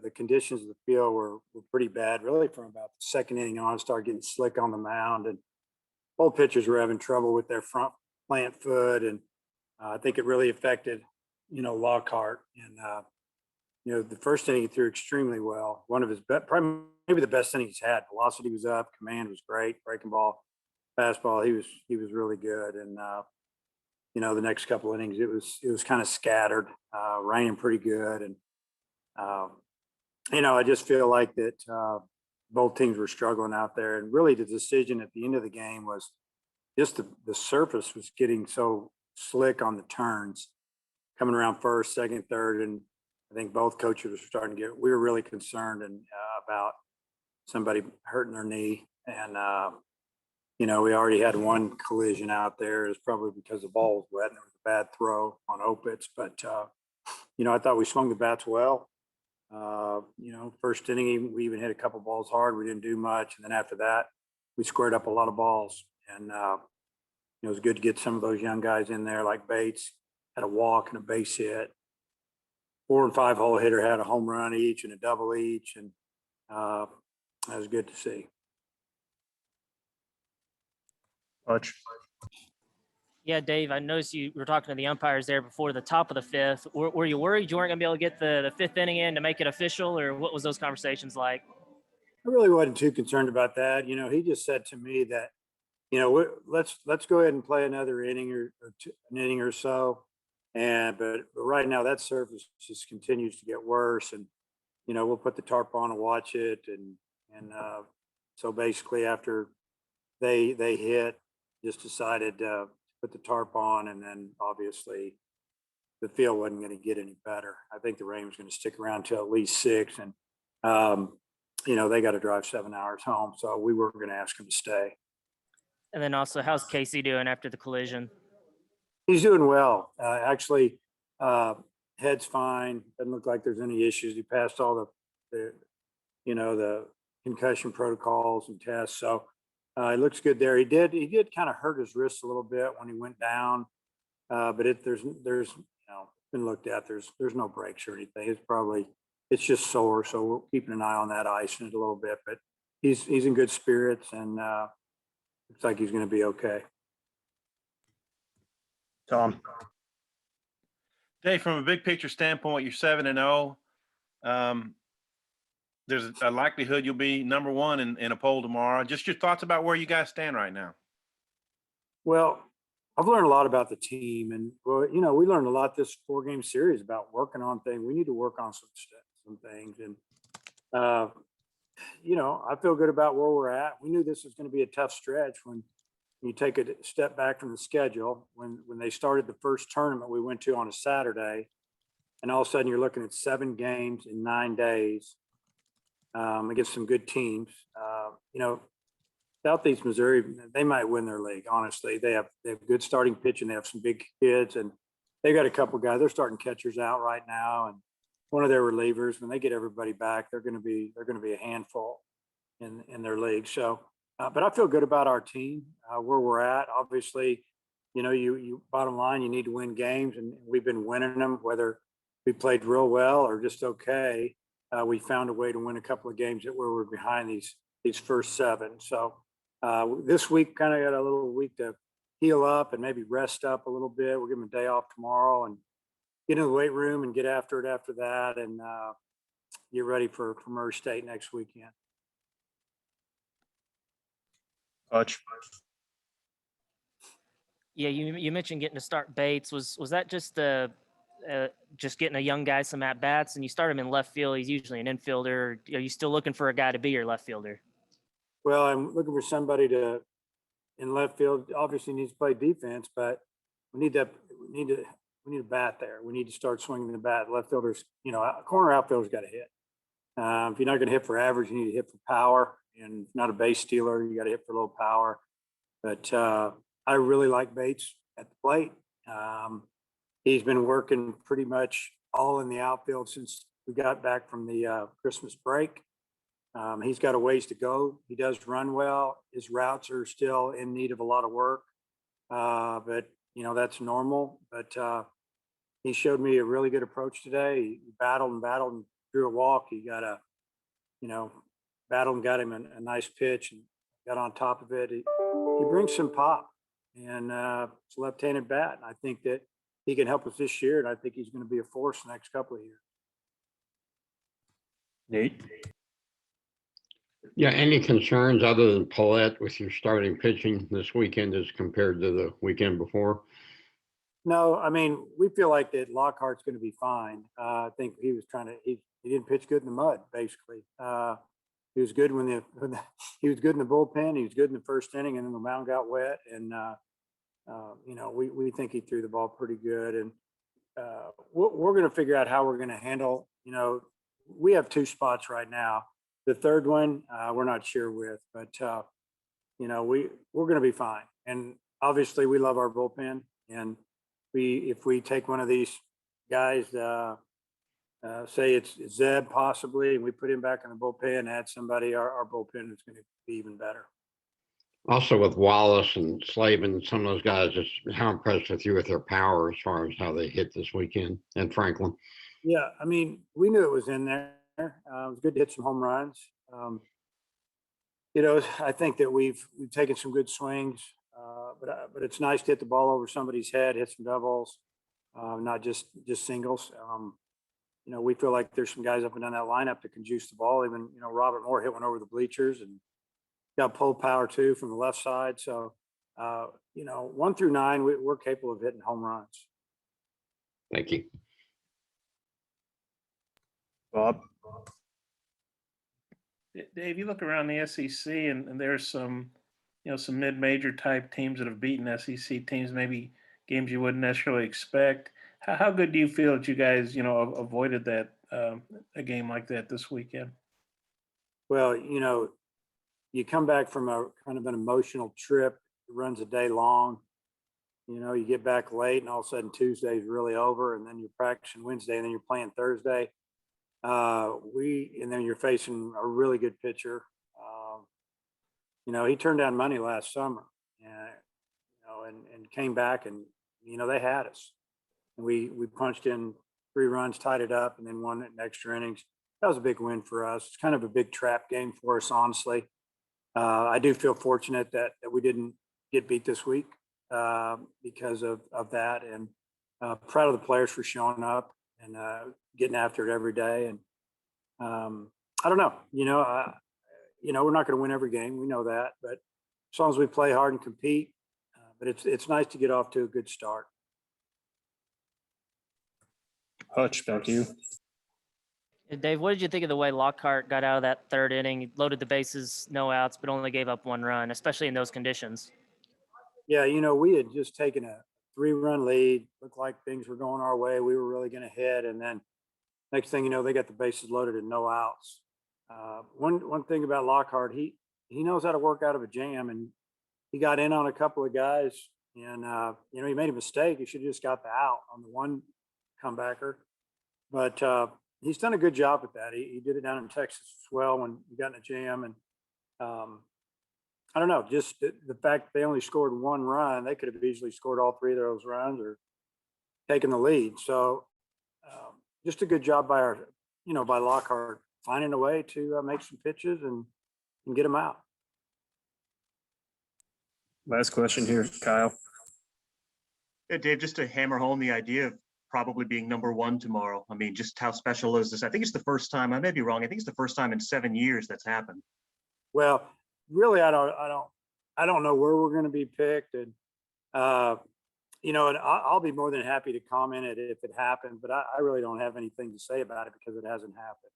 the conditions of the field were pretty bad, really from about the second inning on. Started getting slick on the mound, and both pitchers were having trouble with their front plant foot, and I think it really affected, Lockhart. And the first inning he threw extremely well. One of his probably maybe the best inning he's had. Velocity was up, command was great, breaking ball, fastball. He was really good, and the next couple innings it was kind of scattered, raining pretty good, and I just feel like that both teams were struggling out there, and really the decision at the end of the game was just the surface was getting so slick on the turns, coming around first, second, third, and I think both coaches were starting to we were really concerned about somebody hurting their knee, and we already had one collision out there. It was probably because the ball was wet and it was a bad throw on Opitz. But, I thought we swung the bats well. First inning, we even hit a couple balls hard. We didn't do much. And then after that, we squared up a lot of balls. And it was good to get some of those young guys in there, like Bates had a walk and a base hit. 4 and 5 hole hitter had a home run each and a double each. And that was good to see. Much. Yeah, Dave, I noticed you were talking to the umpires there before the top of the fifth. Were you worried you weren't going to be able to get the fifth inning in to make it official, or what was those conversations like? I really wasn't too concerned about that. He just said to me that, let's go ahead and play another inning or an inning or so. But right now that surface just continues to get worse, and we'll put the tarp on and watch it, and so basically after they hit, just decided to put the tarp on, and then obviously the field wasn't going to get any better. I think the rain was going to stick around till at least 6, and they got to drive 7 hours home, so we weren't going to ask them to stay. And then also, how's Casey doing after the collision? He's doing well. Actually, head's fine. Doesn't look like there's any issues. He passed all the concussion protocols and tests, so it looks good there. He did kind of hurt his wrist a little bit when he went down, but there's been looked at. There's no breaks or anything. It's just sore, so we're keeping an eye on that ice in it a little bit. But he's in good spirits, and looks like he's going to be okay. Tom. Dave, from a big picture standpoint, you're 7-0. There's a likelihood you'll be number one in a poll tomorrow. Just your thoughts about where you guys stand right now. Well, I've learned a lot about the team, and we learned a lot this 4-game series about working on things. We need to work on some things, and I feel good about where we're at. We knew this was going to be a tough stretch when you take a step back from the schedule. When they started the first tournament we went to on a Saturday, and all of a sudden you're looking at 7 games in 9 days. Against some good teams. Southeast Missouri, they might win their league. Honestly, they have good starting pitching. They have some big kids, and they got a couple guys. They're starting catchers out right now, and one of their relievers. When they get everybody back, they're going to be a handful in their league. So, but I feel good about our team, where we're at. Obviously, you bottom line, you need to win games, and we've been winning them. Whether we played real well or just okay. We found a way to win a couple of games where we're behind these first 7. So this week kind of got a little week to heal up and maybe rest up a little bit. We'll give them a day off tomorrow and get in the weight room and get after it after that, and get ready for Murray State next weekend. Coach. Yeah, you mentioned getting to start Bates. Was that just just getting a young guy some at bats, and you start him in left field? He's usually an infielder. Are you still looking for a guy to be your left fielder? Well, I'm looking for somebody in left field. Obviously needs to play defense, but we need a bat there. We need to start swinging the bat. Left fielders, corner outfielders got to hit. If you're not going to hit for average, you need to hit for power. And not a base stealer, you got to hit for a little power. But I really like Bates at the plate. He's been working pretty much all in the outfield since we got back from the Christmas break. He's got a ways to go. He does run well. His routes are still in need of a lot of work, but that's normal. But he showed me a really good approach today. He battled and drew a walk. He got a, battled and got him a nice pitch and got on top of it. He brings some pop, and it's a left-handed bat. And I think that he can help us this year, and I think he's going to be a force the next couple of years. Nate. Yeah, any concerns other than Paulette with your starting pitching this weekend as compared to the weekend before? No, I mean, we feel like that Lockhart's going to be fine. I think he was he didn't pitch good in the mud, basically. He was good he was good in the bullpen. He was good in the first inning, and then the mound got wet. And we think he threw the ball pretty good. And we're going to figure out how we're going to handle. We have two spots right now. The third one, we're not sure with, but we're going to be fine. And obviously, we love our bullpen. And if we take one of these guys, say it's Zeb possibly, and we put him back in the bullpen, add somebody, our bullpen is going to be even better. Also with Wallace and Slavin, some of those guys, just how impressed with you with their power as far as how they hit this weekend, and Franklin? Yeah, I mean, we knew it was in there. It was good to hit some home runs. I think that we've taken some good swings, but it's nice to hit the ball over somebody's head, hit some doubles, not just singles. We feel like there's some guys up and down that lineup that can juice the ball. Even Robert Moore hit one over the bleachers and got pull power too from the left side. So 1 through 9, we're capable of hitting home runs. Thank you. Bob. Dave, you look around the SEC and there's some mid-major type teams that have beaten SEC teams, maybe games you wouldn't necessarily expect. How good do you feel that you guys, avoided that a game like that this weekend? Well, you come back from a kind of an emotional trip. It runs a day long. You get back late, and all of a sudden Tuesday's really over, and then you're practicing Wednesday, and then you're playing Thursday. And then you're facing a really good pitcher. He turned down money last summer, and came back, and they had us. And we punched in 3 runs, tied it up, and then won it in extra innings. That was a big win for us. It's kind of a big trap game for us, honestly. I do feel fortunate that we didn't get beat this week because of that, and proud of the players for showing up and getting after it every day. And I don't know, we're not going to win every game. We know that, but as long as we play hard and compete, but it's nice to get off to a good start. Hutch, back to you. Dave, what did you think of the way Lockhart got out of that third inning? He loaded the bases, no outs, but only gave up 1 run, especially in those conditions. Yeah, we had just taken a 3-run lead. Looked like things were going our way. We were really going to hit, and then next thing you know, they got the bases loaded and no outs. One thing about Lockhart, he knows how to work out of a jam, and he got in on a couple of guys, and he made a mistake. He should have just got the out on the one comebacker, but he's done a good job with that. He did it down in Texas as well when he got in a jam, and I don't know, just the fact they only scored 1 run, they could have easily scored all 3 of those runs or taken the lead. So just a good job by by Lockhart finding a way to make some pitches and get them out. Last question here, Kyle. Yeah, Dave, just to hammer home the idea of probably being number 1 tomorrow. I mean, just how special is this? I think it's the first time, I may be wrong, I think it's the first time in 7 years that's happened. Well, really, I don't know where we're going to be picked, and and I'll be more than happy to comment it if it happened, but I really don't have anything to say about it because it hasn't happened.